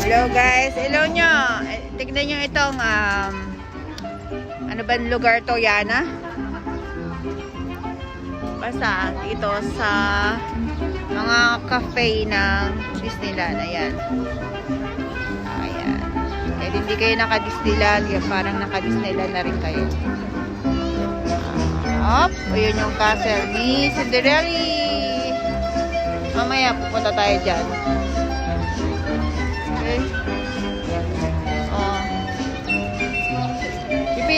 Hello guys, hello nyo. Tignan nyo itong ano ba lugar to, Yana? Basta dito sa mga cafe ng Disneyland. Ayan. Ayan. Kaya hindi kayo naka-Disneyland, parang naka-Disneyland na rin kayo. Ayun yung castle ni Cinderella. Mamaya pupunta tayo dyan. Okay.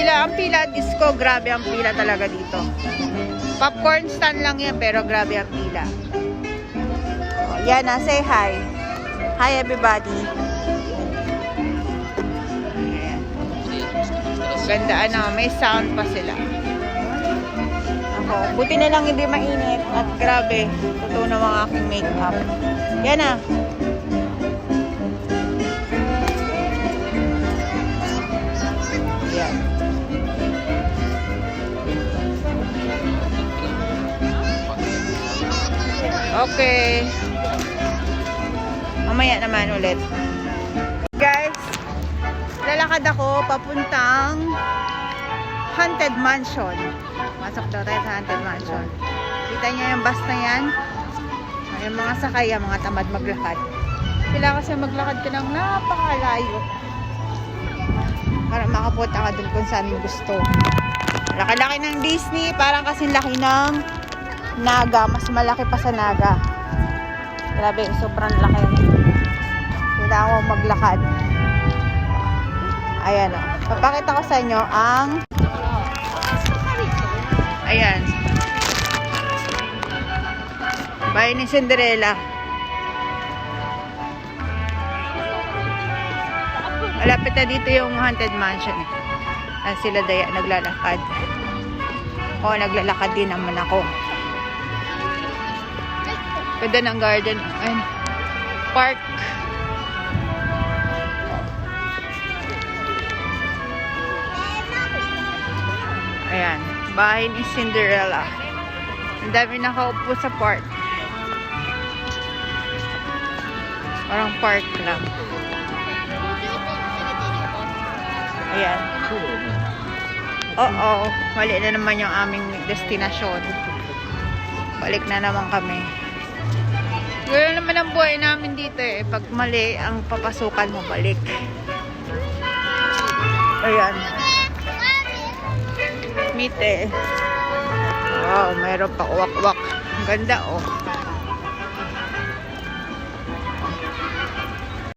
Ang pila disco, grabe ang pila talaga dito. Popcorn stand lang yan, pero grabe ang pila. Yan na, say hi. Hi everybody. Ayan. Ganda, may sound pa sila. Buti na lang hindi mainit at grabe, totoo na mga aking makeup. Yan na. Yan. Okay. Mamaya naman ulit. Guys, lalakad ako papuntang Haunted Mansion. Masok daw tayo sa Haunted Mansion. Kita niyo yung bus na yan? Yung mga sakay, mga tamad maglakad. Kailangan kasi maglakad ka ng napakalayo para makapunta ka dun kung saan mo gusto. Laki-laki ng Disney, parang kasing laki ng Naga. Mas malaki pa sa Naga. Grabe, sobrang laki. Kailangan mo maglakad. Ayan o. Papakita ko sa inyo ang ayan. Bahay ni Cinderella. Malapit na dito yung Haunted Mansion. Sila daya naglalakad. Naglalakad din naman ako. Pwede ng garden and park. Ayan. Bahay ni Cinderella. Ang dami nakaupo sa park. Parang park lang. Ayan. Mali na naman yung aming destinasyon. Balik na naman kami. Ganoon naman ang buhay namin dito eh. Pag mali ang papasukan mo, balik. Ayan. Mite. Wow, mayroon pa uwak-uwak. Ganda oh.